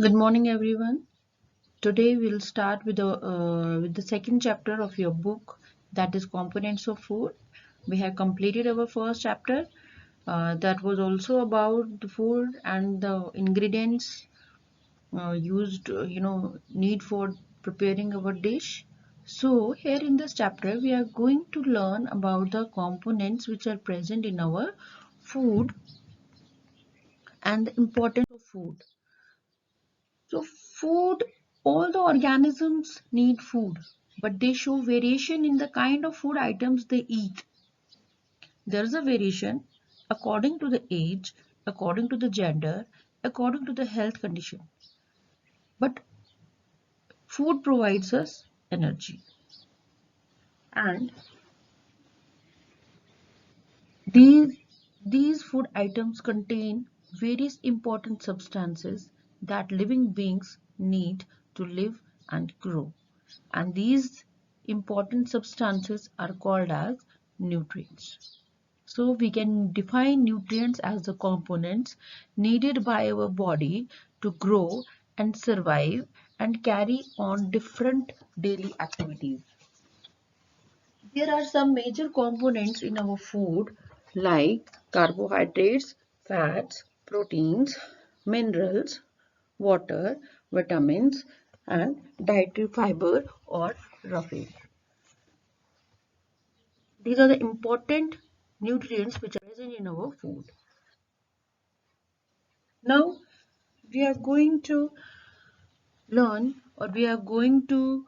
Good morning, everyone. Today we'll start with the second chapter of your book, that is components of food. We have completed our first chapter that was also about the food and the ingredients used, need for preparing our dish. So here in this chapter, we are going to learn about the components which are present in our food and the importance of food. So food, all the organisms need food, but they show variation in the kind of food items they eat. There is a variation according to the age, according to the gender, according to the health condition. But food provides us energy. And these, these food items contain various important substances that living beings need to live and grow. And these important substances are called as nutrients. So we can define nutrients as the components needed by our body to grow and survive and carry on different daily activities. There are some major components in our food like carbohydrates, fats, proteins, minerals, water, vitamins, and dietary fiber or roughage. These are the important nutrients which are present in our food. Now we are going to learn or we are going to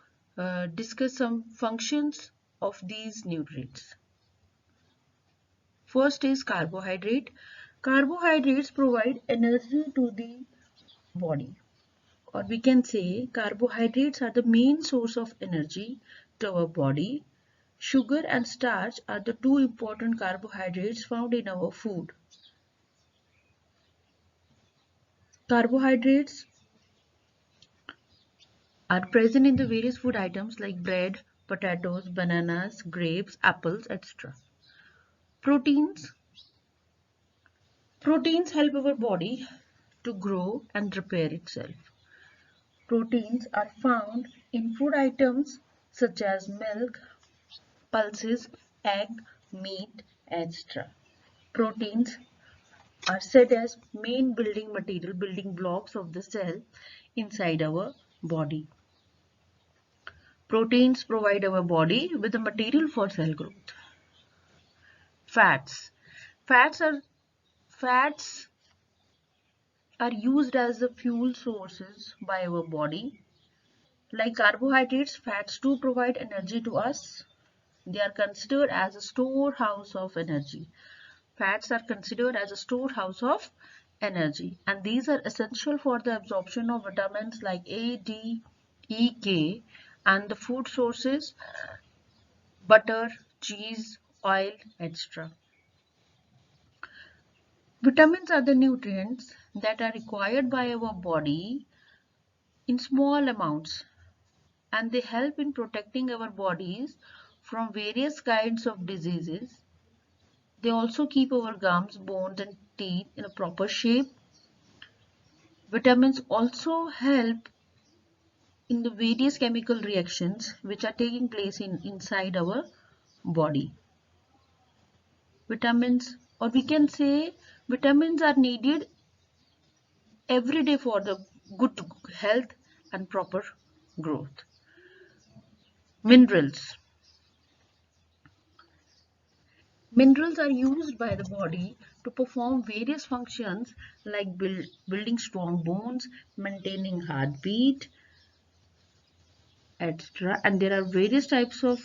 discuss some functions of these nutrients. First is carbohydrate. Carbohydrates provide energy to the body, or we can say carbohydrates are the main source of energy to our body. Sugar and starch are the two important carbohydrates found in our food. Carbohydrates are present in the various food items like bread, potatoes, bananas, grapes, apples, etc. Proteins. Proteins help our body to grow and repair itself. Proteins are found in food items such as milk, pulses, egg, meat, etc. Proteins are said as main building material, building blocks of the cell inside our body. Proteins provide our body with the material for cell growth. Fats. Fats are fats are used as the fuel sources by our body. Like carbohydrates, fats too provide energy to us. They are considered as a storehouse of energy. Fats are considered as a storehouse of energy, and these are essential for the absorption of vitamins like A, D, E, K, and the food sources butter, cheese, oil, etc. Vitamins are the nutrients that are required by our body in small amounts, and they help in protecting our bodies from various kinds of diseases. They also keep our gums, bones, and teeth in a proper shape. Vitamins also help in the various chemical reactions which are taking place inside our body. Vitamins, or we can say vitamins are needed every day for the good health and proper growth. Minerals. Minerals are used by the body to perform various functions like building strong bones, maintaining heartbeat, etc. And there are various types of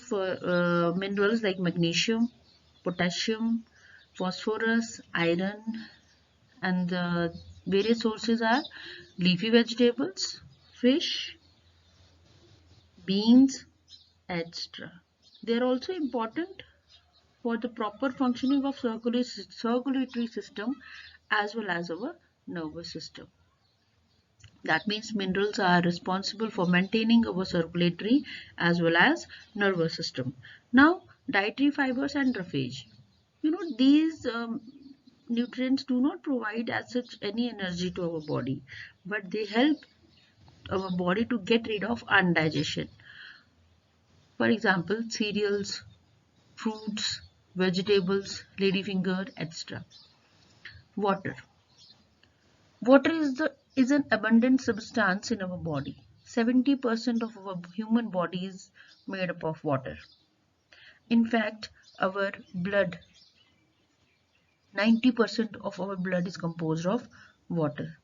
minerals like magnesium, potassium, phosphorus, iron, and the various sources are leafy vegetables, fish, beans, etc. They are also important for the proper functioning of circulatory system as well as our nervous system. That means minerals are responsible for maintaining our circulatory as well as nervous system. Now, dietary fibers and roughage. These nutrients do not provide as such any energy to our body, but they help our body to get rid of indigestion. For example, cereals, fruits, vegetables, ladyfinger, etc. Water. Water is an abundant substance in our body. 70% of our human body is made up of water. In fact, our blood, 90% of our blood is composed of water.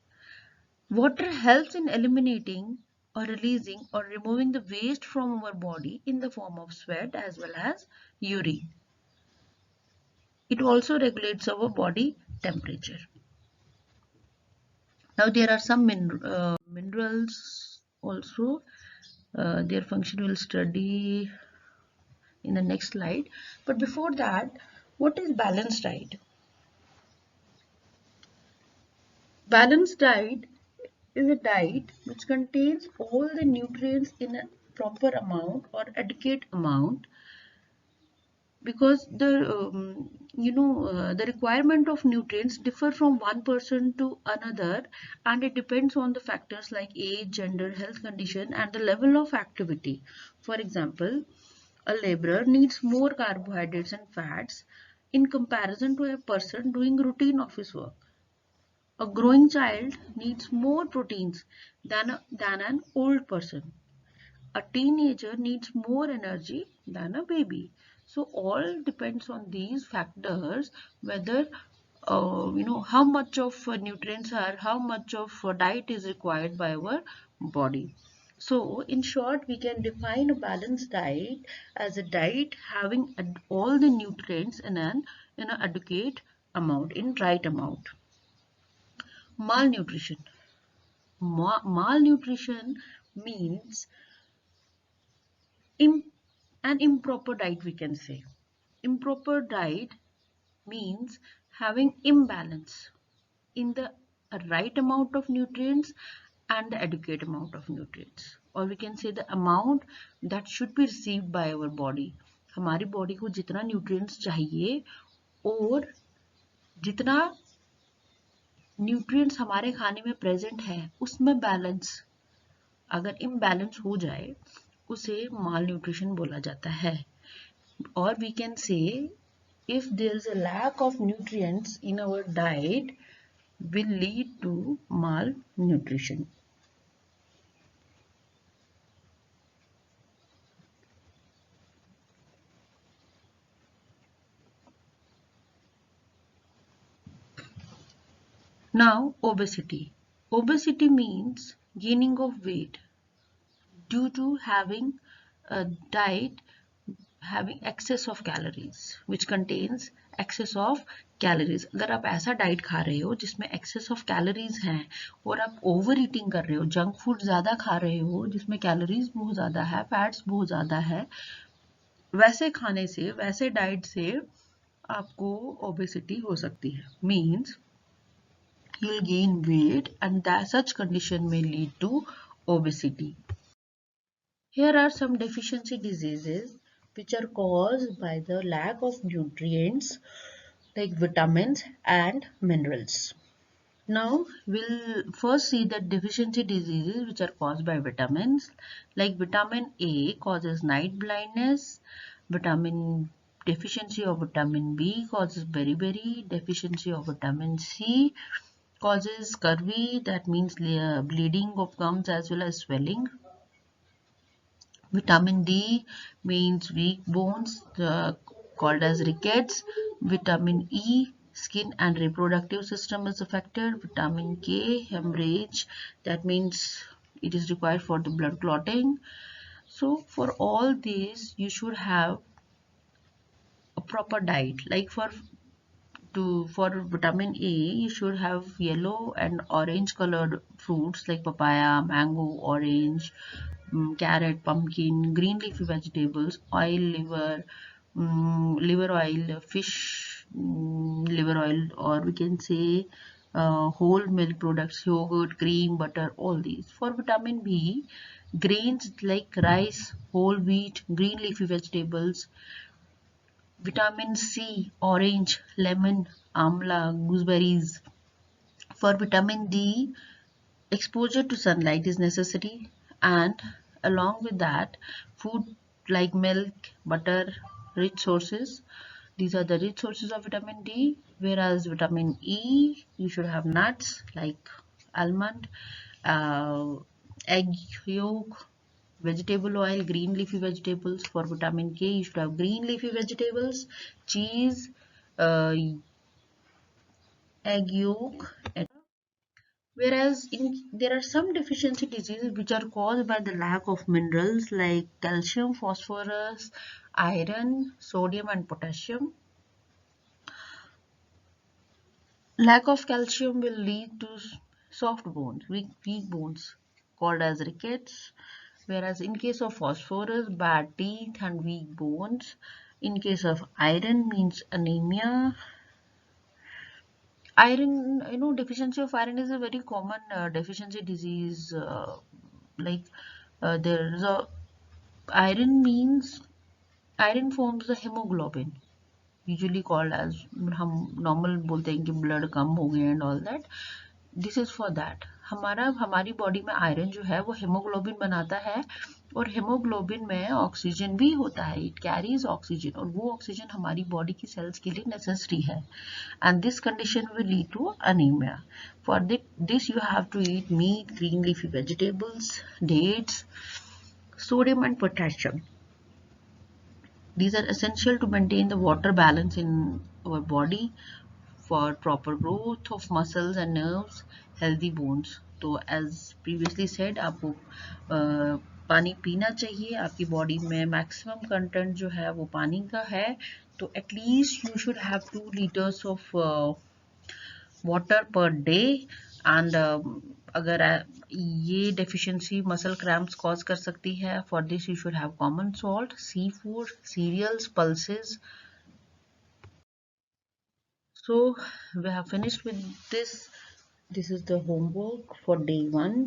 Water helps in eliminating or releasing or removing the waste from our body in the form of sweat as well as urine. It also regulates our body temperature. Now there are some minerals also. Their function we'll study in the next slide. But before that, what is balanced diet? Balanced diet is a diet which contains all the nutrients in a proper amount or adequate amount, because the requirement of nutrients differ from one person to another, and it depends on the factors like age, gender, health condition, and the level of activity. For example, a laborer needs more carbohydrates and fats in comparison to a person doing routine office work. A growing child needs more proteins than an old person. A teenager needs more energy than a baby. So all depends on these factors, whether how much of nutrients are, how much of diet is required by our body. So in short, we can define a balanced diet as a diet having all the nutrients in an adequate amount, in right amount. Malnutrition. Malnutrition means an improper diet, we can say. Improper diet means having imbalance in the right amount of nutrients and the adequate amount of nutrients, or we can say the amount that should be received by our body. हमारी body को जितना nutrients चाहिए और जितना nutrients हमारे खाने में present है उसमें बैलेंस अगर इम्बैलेंस हो जाए उसे माल न्यूट्रिशन बोला जाता है. Or we can say, if there is a lack of nutrients in our diet, will lead to malnutrition. Now, obesity. Obesity means gaining of weight due to having a diet having excess of calories, which contains excess of calories. अगर आप ऐसा diet खा रहे हो जिसमें excess of calories हैं और आप ओवर ईटिंग कर रहे हो, जंक फूड ज़्यादा खा रहे हो जिसमें कैलोरीज बहुत ज़्यादा है, फैट्स बहुत ज़्यादा है, वैसे खाने से, वैसे डाइट से आपको ओबेसिटी हो सकती है. Means you'll gain weight and that such condition may lead to obesity. Here are some deficiency diseases which are caused by the lack of nutrients like vitamins and minerals. Now we'll first see the deficiency diseases which are caused by vitamins. Like vitamin A causes night blindness, deficiency of vitamin B causes beriberi, deficiency of vitamin C causes scurvy, that means bleeding of gums as well as swelling. Vitamin D means weak bones called as rickets. Vitamin E, skin and reproductive system is affected. Vitamin K, hemorrhage, that means it is required for the blood clotting. So for all these you should have a proper diet. Like for vitamin A, you should have yellow and orange colored fruits like papaya, mango, orange, carrot, pumpkin, green leafy vegetables, oil, liver oil, fish liver oil, or we can say whole milk products, yogurt, cream, butter, all these. For vitamin B, grains like rice, whole wheat, green leafy vegetables, Vitamin C, orange, lemon, amla, gooseberries. For vitamin D, exposure to sunlight is necessary, and along with that, food like milk, butter, rich sources. These are the rich sources of vitamin D. Whereas vitamin E, you should have nuts like almond, uh, egg yolk, vegetable oil, green leafy vegetables. For vitamin K, you should have green leafy vegetables, cheese, uh, egg yolk. Whereas there are some deficiency diseases which are caused by the lack of minerals like calcium, phosphorus, iron, sodium, and potassium. Lack of calcium will lead to soft bones, weak bones called as rickets. Whereas in case of phosphorus, bad teeth and weak bones. In case of iron means anemia. Iron, deficiency of iron is a very common deficiency disease. Like there is a iron means iron forms the hemoglobin, usually called as हम normal बोलते हैं कि blood कम हो गया and all that. This is for that हमारी body में iron जो है वो हेमोग्लोबिन बनाता है, और हेमोग्लोबिन में ऑक्सीजन भी होता है, इट कैरीज ऑक्सीजन, और वो ऑक्सीजन हमारी बॉडी की सेल्स के लिए नेसेसरी है, and this condition will lead to anaemia. For this you have to eat meat, green leafy vegetables, dates, sodium and potassium. These are essential to maintain the water balance in our body for proper growth of muscles and nerves, healthy bones. तो as previously said, आपको पानी पीना चाहिए. आपकी body में maximum content जो है वो पानी का है, तो at least you should have 2 liters of water per day. And अगर ये डेफिशिएंसी मसल क्रैम्प्स कॉज कर सकती है, for this you should have common salt, sea food, cereals, pulses. So we have finished with this. This is the homework for day 1.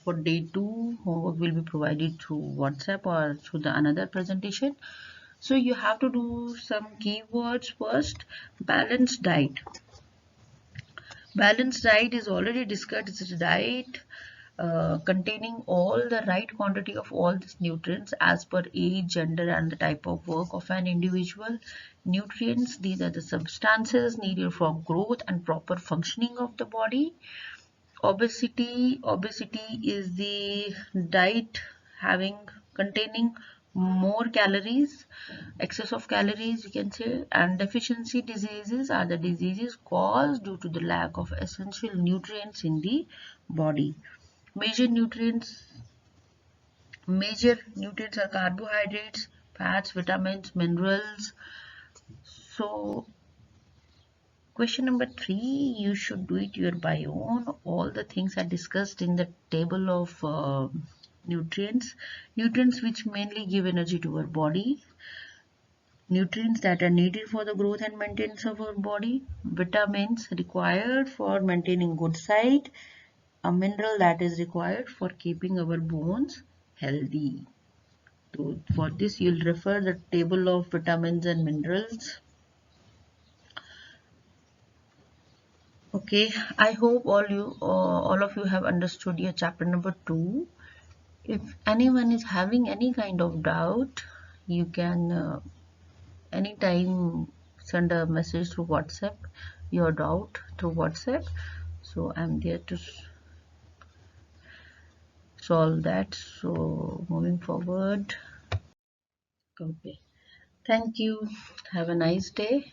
For day 2, homework will be provided through WhatsApp or through the another presentation. So you have to do some keywords first. Balanced diet. Balanced diet is already discussed. It's a diet containing all the right quantity of all these nutrients as per age, gender, and the type of work of an individual. Nutrients, these are the substances needed for growth and proper functioning of the body. Obesity is the diet containing more calories, excess of calories you can say. And deficiency diseases are the diseases caused due to the lack of essential nutrients in the body. Major nutrients are carbohydrates, fats, vitamins, minerals. So question number 3, you should do it your by own. All the things are discussed in the table of nutrients. Nutrients which mainly give energy to our body. Nutrients that are needed for the growth and maintenance of our body. Vitamins required for maintaining good sight. A mineral that is required for keeping our bones healthy. So for this you'll refer the table of vitamins and minerals. Okay, I hope all of you have understood your chapter number 2. If anyone is having any kind of doubt, you can anytime send a message through WhatsApp, your doubt through WhatsApp. So I'm there to solve that. So moving forward. Okay. Thank you. Have a nice day.